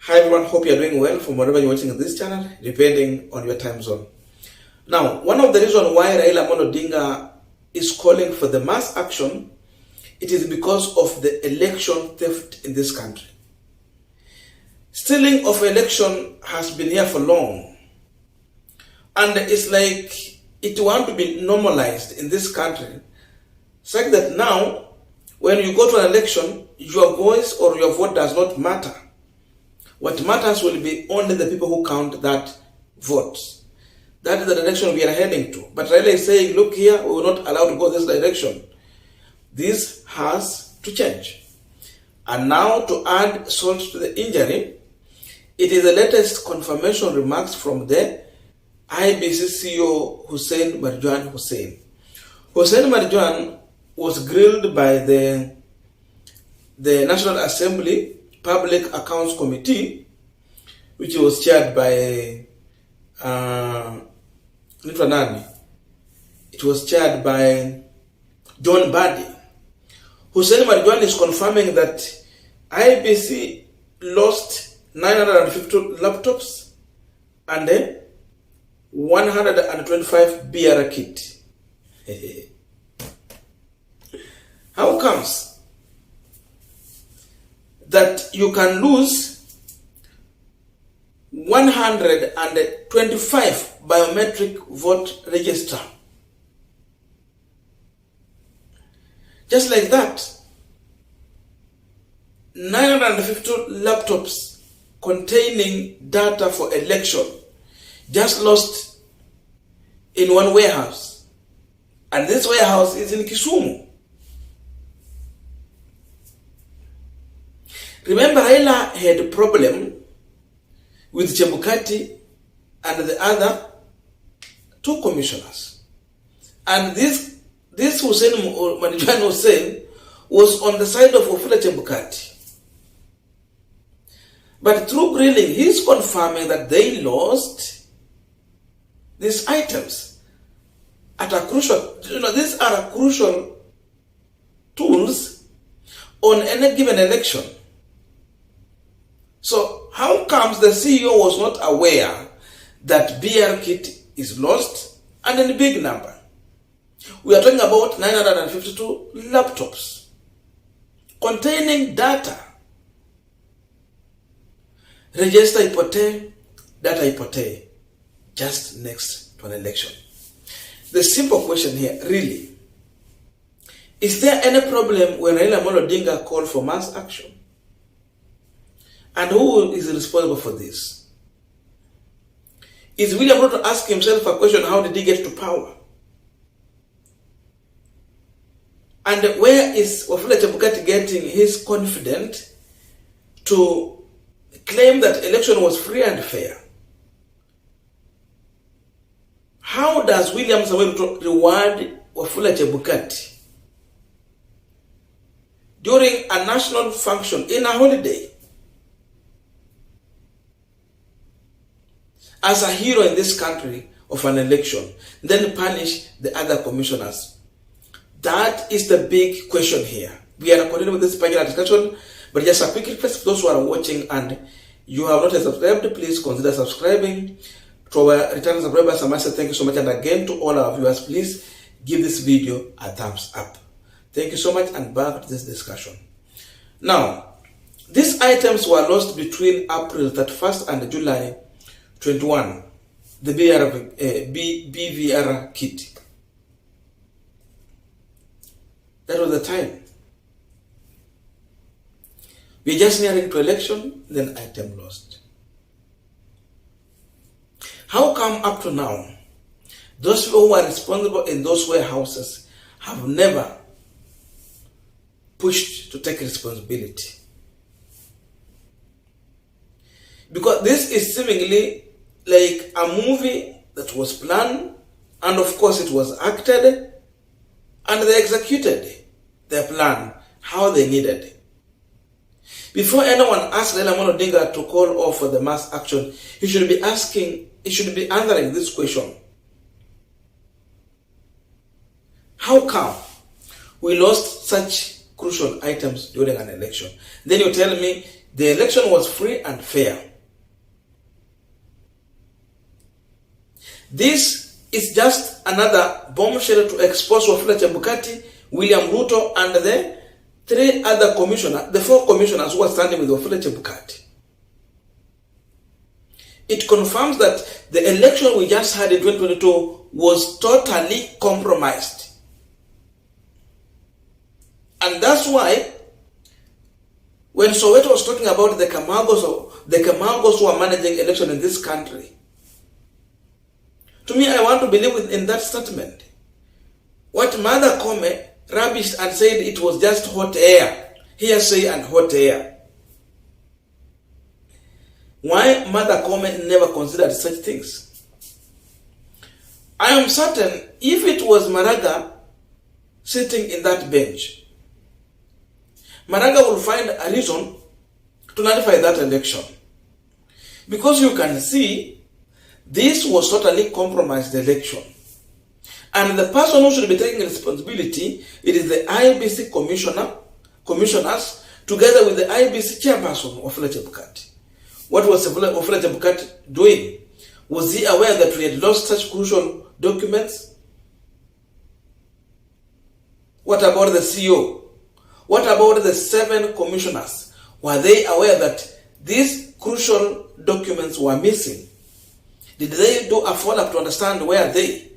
Hi everyone, hope you are doing well from wherever you're watching this channel, depending on your time zone. Now, one of the reasons why Raila Amolo Odinga is calling for the mass action, it is because of the election theft in this country. Stealing of election has been here for long. And it's like it wants to be normalized in this country. It's like that now, when you go to an election, your voice or your vote does not matter. What matters will be only the people who count that vote. That is the direction we are heading to. But Raila is saying, look here, we will not allow to go this direction. This has to change. And now to add salt to the injury, it is the latest confirmation remarks from the IEBC CEO Husain Marjan Husain. Husain Marjan was grilled by the National Assembly Public Accounts Committee, which was chaired by it was chaired by John Badi. Husain Marjan is confirming that IEBC lost 950 laptops and 125 BR kit. How comes that you can lose 125 biometric vote register? Just like that, 950 laptops containing data for election just lost in one warehouse. And this warehouse is in Kisumu. Remember, Raila had a problem with Chebukati and the other two commissioners. And this Husain Marjan Hussain was on the side of Wafula Chebukati. But through grilling, he's confirming that they lost these items at a crucial, these are crucial tools on any given election. So how comes the CEO was not aware that BR kit is lost and in big number? We are talking about 952 laptops containing data. Register ipotee, data ipotee, just next to an election. The simple question here, really, is there any problem when Raila Amolo Odinga called for mass action? And who is responsible for this? Is William Ruto ask himself a question, how did he get to power? And where is Wafula Chebukati getting his confidence to claim that election was free and fair? How does William Samuel Ruto reward Wafula Chebukati during a national function in a holiday as a hero in this country of an election, then punish the other commissioners? That is the big question here. We are continuing with this particular discussion, but just a quick request for those who are watching and you have not subscribed, please consider subscribing. To our returning subscribers, I must say thank you so much. And again, to all our viewers, please give this video a thumbs up. Thank you so much, and back to this discussion. Now, these items were lost between April 31st and July 21, the BVR kit. That was the time. We're just nearing to election, then item lost. How come up to now, those people who are responsible in those warehouses have never pushed to take responsibility? Because this is seemingly like a movie that was planned, and of course it was acted, and they executed their plan how they needed. Before anyone asks Raila Amolo Odinga to call off for the mass action, he should be answering this question. How come we lost such crucial items during an election? Then you tell me the election was free and fair. This is just another bombshell to expose Ruto Chebukati, William Ruto, and the three other commissioners, the four commissioners who are standing with Ruto Chebukati. It confirms that the election we just had in 2022 was totally compromised. And that's why when Soweto was talking about the Kamagos who are managing election in this country, to me, I want to believe in that statement. What Mother Kome rubbished and said it was just hot air, hearsay and hot air. Why Mother Kome never considered such things? I am certain if it was Maraga sitting in that bench, Maraga will find a reason to nullify that election. Because you can see, this was totally compromised election. And the person who should be taking responsibility, it is the IEBC commissioners, together with the IEBC chairperson of Ruto Chebukati. What was Ruto Chebukati doing? Was he aware that we had lost such crucial documents? What about the CEO? What about the 7 commissioners? Were they aware that these crucial documents were missing? Did they do a follow-up to understand where they?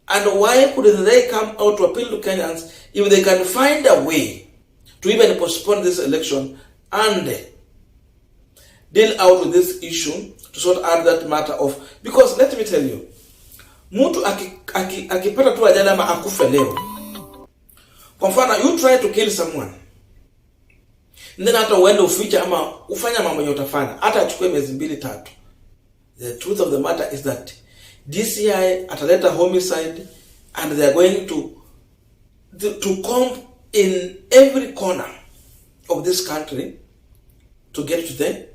And why couldn't they come out to appeal to Kenyans if they can find a way to even postpone this election and deal out with this issue to sort out that matter of... Because let me tell you, mtu akipata tu ajali ama akufe leo. Kwa mfano, you try to kill someone, and then hata uende uficha ama ufanya mambo yenye utafanya, hata achukue miezi 2-3. The truth of the matter is that DCI ataleta homicide, and they are going to comb in every corner of this country to get to the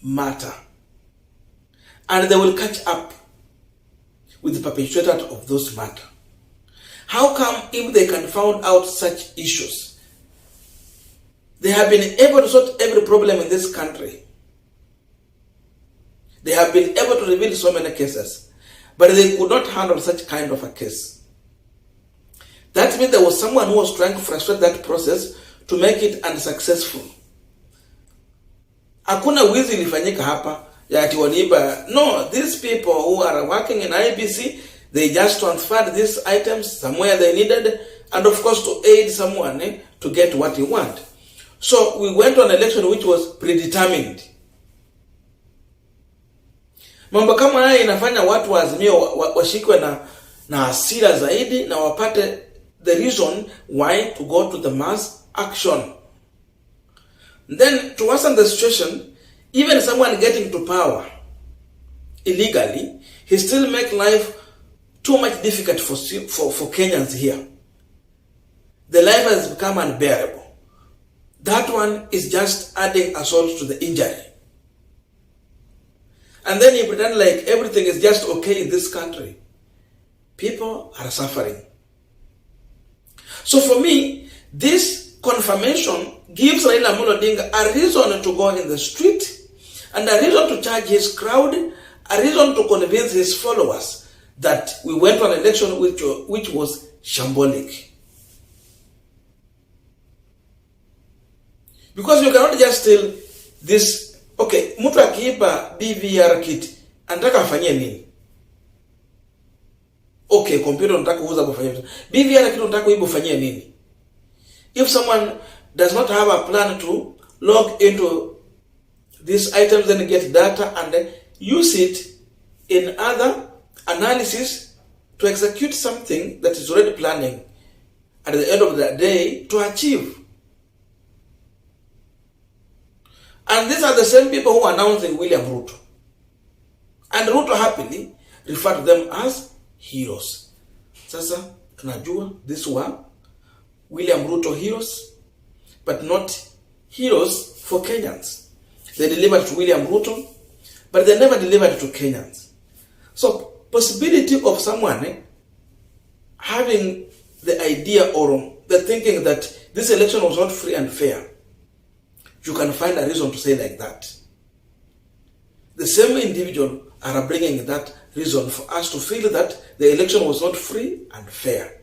matter. And they will catch up with the perpetrator of those matters. How come if they can find out such issues, they have been able to sort every problem in this country? They have been able to reveal so many cases, but they could not handle such kind of a case. That means there was someone who was trying to frustrate that process to make it unsuccessful. Hakuna wizi ilifanyika hapa ya ati waliiba. No, these people who are working in IEBC, they just transferred these items somewhere they needed, and of course to aid someone to get what he want. So we went on an election which was predetermined. Mambo kama haya inafanya watu wa Azimio washikwe na hasira zaidi na wapate the reason why to go to the mass action. Then to worsen the situation, even someone getting to power illegally, he still make life too much difficult for Kenyans here. The life has become unbearable. That one is just adding assault to the injury. And then you pretend like everything is just okay in this country. People are suffering. So for me, this confirmation gives Raila Amolo Odinga a reason to go in the street, and a reason to charge his crowd, a reason to convince his followers that we went on an election which was shambolic. Because you cannot just tell this. Okay, mtu akiiba BVR kit, anataka afanyie nini? Okay, computer unataka kuuza kufanyia nini? BVR kit unataka kuiba ufanyie nini? If someone does not have a plan to log into these items and get data and use it in other analysis to execute something that is already planning at the end of the day to achieve. And these are the same people who are announcing William Ruto. And Ruto happily referred to them as heroes. Sasa, tunajua these were William Ruto heroes, but not heroes for Kenyans. They delivered to William Ruto, but they never delivered to Kenyans. So, possibility of someone having the idea or the thinking that this election was not free and fair you can find a reason to say like that. The same individual are bringing that reason for us to feel that the election was not free and fair.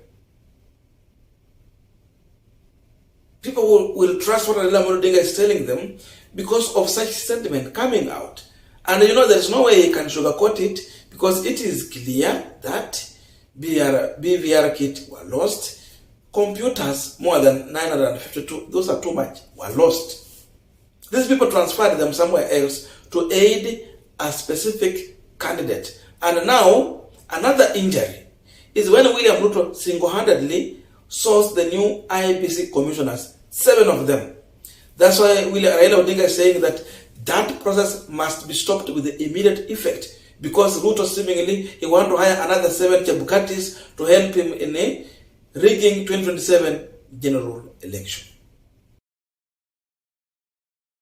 People will trust what Raila Amolo Odinga is telling them because of such sentiment coming out. And there's no way he can sugarcoat it, because it is clear that BVR kit were lost. Computers, more than 952, those are too much, were lost. These people transferred them somewhere else to aid a specific candidate. And now, another injury is when William Ruto single-handedly sourced the new IEBC commissioners, 7 of them. That's why Raila Odinga is saying that that process must be stopped with the immediate effect, because Ruto seemingly he want to hire another 7 Chebukatis to help him in a rigging 2027 general election.